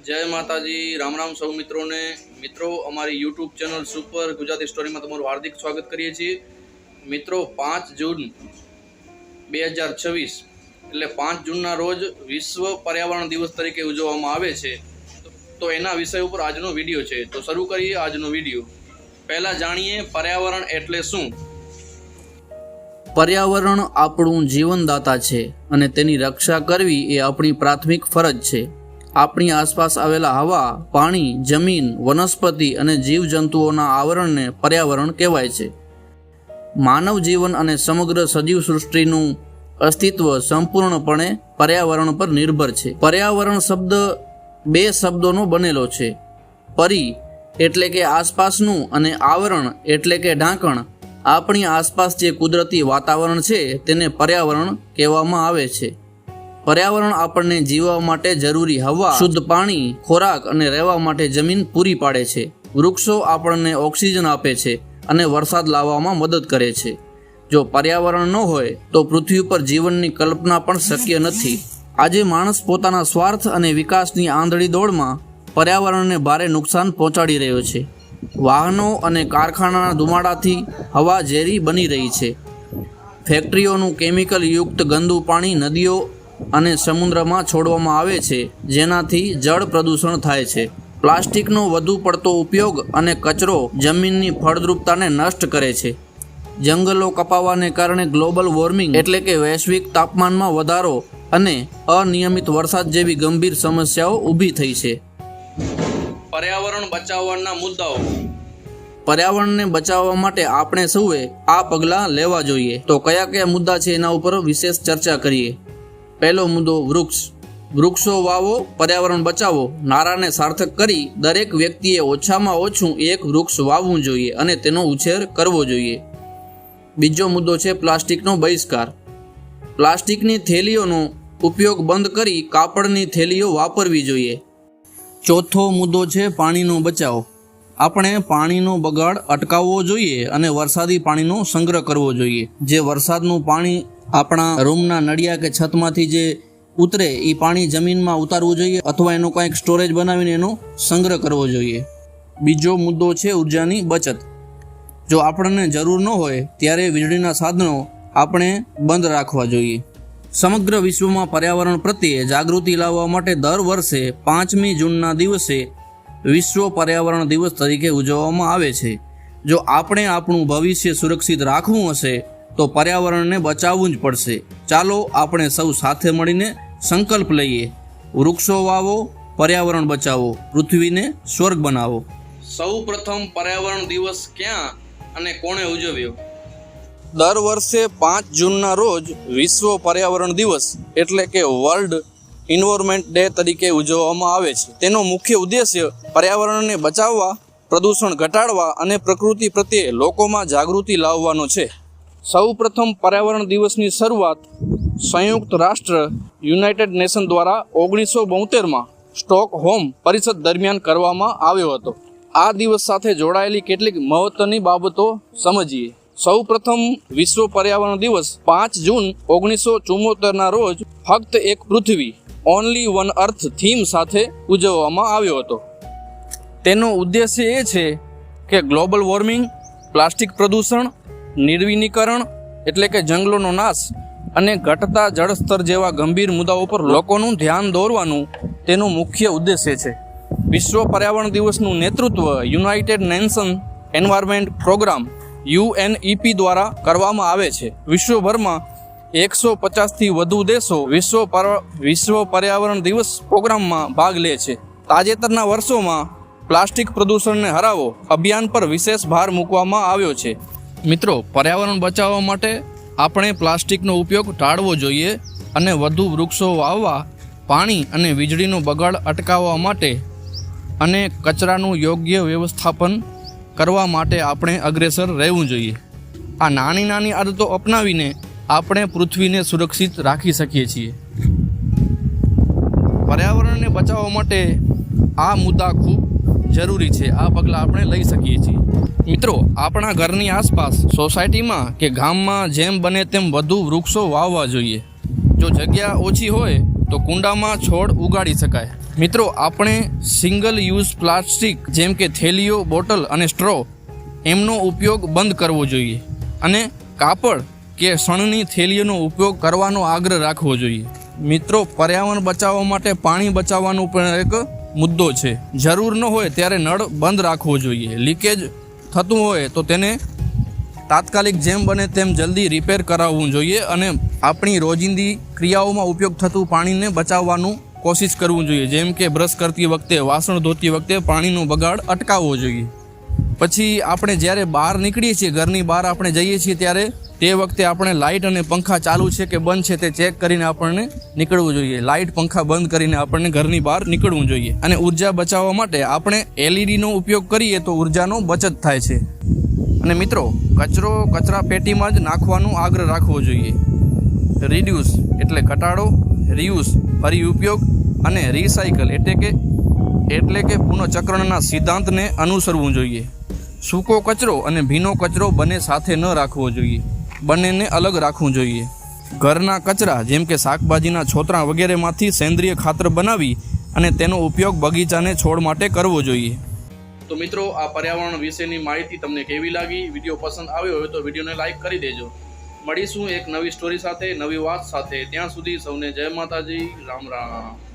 जय माताजी। राम राम सौ मित्रों ने। मित्रों अमारी YouTube channel super Gujarati story में तमारुं हार्दिक स्वागत करीए छीए। मित्रों 5 जून 2026 એટલે 5 જૂનના રોજ વિશ્વ પર્યાવરણ દિવસ તરીકે ઉજવવામાં આવે છે। તો એના વિષય ઉપર આજનો વિડીયો છે। તો શરૂ કરીએ આજનો વિડીયો। પહેલા જાણીએ પર્યાવરણ એટલે શું। पर्यावरण આપણું જીવનદાતા છે અને તેની રક્ષા કરવી એ આપણી પ્રાથમિક ફરજ છે। આપણી આસપાસ આવેલા હવા, પાણી, જમીન, વનસ્પતિ અને જીવજંતુઓના આવરણને પર્યાવરણ કહેવાય છે। માનવ જીવન અને સમગ્ર સજીવ સૃષ્ટિનું અસ્તિત્વ સંપૂર્ણપણે પર્યાવરણ પર નિર્ભર છે। પર્યાવરણ શબ્દ બે શબ્દોનો બનેલો છે। પરી એટલે કે આસપાસનું અને આવરણ એટલે કે ઢાંકણ। આપણી આસપાસ જે કુદરતી વાતાવરણ છે તેને પર્યાવરણ કહેવામાં આવે છે। પર્યાવરણ આપણને જીવવા માટે જરૂરી હવા, શુદ્ધ પાણી, ખોરાક અને રહેવા માટે જમીન પૂરી પાડે છે। વૃક્ષો આપણને ઓક્સિજન આપે છે અને વરસાદ લાવવામાં મદદ કરે છે। જો પર્યાવરણ ન હોય તો પૃથ્વી પર જીવનની કલ્પના પણ શક્ય નથી। આજે માણસ પોતાના સ્વાર્થ અને વિકાસની આંધળી દોડમાં પર્યાવરણને ભારે નુકસાન પહોંચાડી રહ્યો છે। વાહનો અને કારખાનાના ધુમાડાથી હવા ઝેરી બની રહી છે। ફેક્ટરીઓનું કેમિકલ યુક્ત ગંદુ પાણી નદીઓ અને સમુદ્રમાં છોડવામાં આવે છે, જેનાથી જળ પ્રદૂષણ થાય છે। પ્લાસ્ટિકનો વધુ પડતો ઉપયોગ અને કચરો જમીનની ફળદ્રુપતાને નષ્ટ કરે છે। જંગલો કપાવાને કારણે ગ્લોબલ વોર્મિંગ એટલે કે વૈશ્વિક તાપમાનમાં વધારો અને અનિયમિત વરસાદ જેવી ગંભીર સમસ્યાઓ ઊભી થઈ છે। पर्यावरण बचाववाना मुद्दाओ। पर्यावरणने बचाववा माटे आपणे सौए आ पगलां लेवा जोईए। तो कया कया मुद्दा छे एना उपर विशेष चर्चा करीए। पहलो मुद्दो वृक्ष। वृक्षो वावो, पर्यावरण बचावो नाराने सार्थक करी दरेक व्यक्तिए ओछामां ओछुं एक वृक्ष वाववुं जोईए अने तेनो उछेर करवो जोईए। बीजो मुद्दो छे प्लास्टिकनो बहिष्कार। प्लास्टिकनी थैलीओनो उपयोग बंद करी कापड़नी थैलीओ वापरवी जोईए। चौथो मुद्दो छे पाणीनो बचाव। આપણે પાણીનો બગાડ અટકાવવો જોઈએ અને વરસાદી પાણીનો સંગ્રહ કરવો જોઈએ। જે વરસાદનું પાણી આપણા રૂમના નળિયા કે છતમાંથી જે ઉતરે એ પાણી જમીનમાં ઉતારવું જોઈએ અથવા એનો કંઈક સ્ટોરેજ બનાવીને એનો સંગ્રહ કરવો જોઈએ। બીજો મુદ્દો છે ઉર્જાની બચત। જો આપણને જરૂર ન હોય ત્યારે વીજળીના સાધનો આપણે બંધ રાખવા જોઈએ। સમગ્ર વિશ્વમાં પર્યાવરણ પ્રત્યે જાગૃતિ લાવવા માટે દર વર્ષે 5મી જૂનના દિવસે વિશ્વ પર્યાવરણ દિવસ તરીકે ઉજવવામાં આવે છે। જો આપણે આપણું ભવિષ્ય સુરક્ષિત રાખવું હશે તો પર્યાવરણને બચાવવું જ પડશે। ચાલો આપણે સૌ સાથે મળીને સંકલ્પ લઈએ। વૃક્ષો વાવો, પર્યાવરણ બચાવો, પૃથ્વીને સ્વર્ગ બનાવો। સૌ પ્રથમ પર્યાવરણ દિવસ ક્યાં અને કોણે ઉજવ્યો? દર વર્ષે 5 જૂનના રોજ વિશ્વ પર્યાવરણ દિવસ એટલે કે વર્લ્ડ એન્વાયરમેન્ટ ડે તરીકે ઉજવવામાં આવે છે। તેનો મુખ્ય ઉદ્દેશ્ય પર્યાવરણને બચાવવા, પ્રદૂષણ ઘટાડવા અને પ્રકૃતિ પ્રત્યે લોકોમાં જાગૃતિ લાવવાનો છે। સૌ પ્રથમ પર્યાવરણ દિવસની શરૂઆત સંયુક્ત રાષ્ટ્ર યુનાઇટેડ નેશન દ્વારા 1972માં સ્ટોકહોમ પરિષદ દરમિયાન કરવામાં આવ્યો હતો। આ દિવસ સાથે જોડાયેલી કેટલીક મહત્વની બાબતો સમજીએ। સૌ પ્રથમ વિશ્વ પર્યાવરણ દિવસ 5 જૂન 1974ના રોજ ફક્ત એક પૃથ્વી ઓનલી વન અર્થ થીમ સાથે ઉજવવામાં આવ્યો હતો। તેનો ઉદ્દેશ્ય એ છે કે ગ્લોબલ વોર્મિંગ, પ્લાસ્ટિક પ્રદૂષણ, નિર્વિનીકરણ એટલે કે જંગલોનો નાશ અને ઘટતા જળસ્તર જેવા ગંભીર મુદ્દાઓ પર લોકોનું ધ્યાન દોરવાનું તેનો મુખ્ય ઉદ્દેશ્ય છે। વિશ્વ પર્યાવરણ દિવસનું નેતૃત્વ united nation environment programme UNEP દ્વારા કરવામાં આવે છે। વિશ્વભરમાં 150થી વધુ દેશો વિશ્વ પર્યાવરણ દિવસ પ્રોગ્રામમાં ભાગ લે છે। તાજેતરના વર્ષોમાં પ્લાસ્ટિક પ્રદૂષણને હરાવો અભિયાન પર વિશેષ ભાર મૂકવામાં આવ્યો છે। મિત્રો, પર્યાવરણ બચાવવા માટે આપણે પ્લાસ્ટિકનો ઉપયોગ ટાળવો જોઈએ અને વધુ વૃક્ષો વાવવા, પાણી અને વીજળીનો બગાડ અટકાવવા માટે અને કચરાનું યોગ્ય વ્યવસ્થાપન કરવા માટે આપણે અગ્રેસર રહેવું જોઈએ। આ નાની નાની આદતો અપનાવીને આપણે પૃથ્વીને સુરક્ષિત રાખી શકીએ છીએ। પર્યાવરણને બચાવવા માટે આ મુદ્દા ખૂબ જરૂરી છે। આ પગલાં આપણે લઈ શકીએ છીએ। મિત્રો, આપણા ઘરની આસપાસ, સોસાયટીમાં કે ગામમાં જેમ બને તેમ વધુ વૃક્ષો વાવવા જોઈએ। જો જગ્યા ઓછી હોય તો કુંડામાં છોડ ઉગાડી શકાય. મિત્રો, આપણે સિંગલ યુઝ પ્લાસ્ટિક જેમ કે થેલીઓ, બોટલ અને સ્ટ્રો એમનો ઉપયોગ બંધ કરવો જોઈએ અને કાપડ કે શણની થેલીઓનો ઉપયોગ કરવાનો આગ્રહ રાખવો જોઈએ. મિત્રો, પર્યાવરણ બચાવવા માટે પાણી બચાવવાનો પણ એક મુદ્દો છે. જરૂર ન હોય ત્યારે નળ બંધ રાખવો જોઈએ. લીકેજ થતું હોય તો તેને તાત્કાલિક જેમ બને તેમ જલ્દી રિપેર કરાવવું જોઈએ અને આપણી રોજિંદી ક્રિયાઓમાં ઉપયોગ થતું પાણીને બચાવવાનું કોશિશ કરવું જોઈએ. જેમ કે બ્રશ કરતી વખતે, વાસણ ધોતી વખતે પાણીનો બગાડ અટકાવવો જોઈએ. પછી આપણે જ્યારે બહાર નીકળીએ છીએ, ઘરની બહાર આપણે જઈએ છીએ, ત્યારે તે વખતે આપણે લાઇટ અને પંખા ચાલુ છે કે બંધ છે તે ચેક કરીને આપણને નીકળવું જોઈએ. લાઇટ પંખા બંધ કરીને આપણને ઘરની બહાર નીકળવું જોઈએ. અને ઉર્જા બચાવવા માટે આપણે એલઈડીનો ઉપયોગ કરીએ તો ઉર્જાનો બચત થાય છે. અને મિત્રો, કચરો કચરા પેટીમાં જ નાખવાનો આગ્રહ રાખવો જોઈએ. રિડ્યુસ એટલે ઘટાડો, રિયુઝ ફરી ઉપયોગ અને રિસાયકલ એટલે કે પુનઃચક્રણના સિદ્ધાંતને અનુસરવું જોઈએ. સૂકો કચરો અને ભીનો કચરો બંને સાથે ન રાખવો જોઈએ. બંનેને અલગ રાખવું જોઈએ. ઘરના કચરા જેમ કે શાકભાજીના છોતરા વગેરેમાંથી સેન્દ્રિય ખાતર બનાવી અને તેનો ઉપયોગ બગીચાને છોડ માટે કરવો જોઈએ. તો મિત્રો, આ પર્યાવરણ વિશેની માહિતી તમને કેવી લાગી? વિડીયો પસંદ આવ્યો હોય તો વિડીયોને લાઇક કરી દેજો. મળીશું એક નવી સ્ટોરી સાથે, નવી વાત સાથે. ત્યાં સુધી સૌને જય માતાજી, રામ રામ.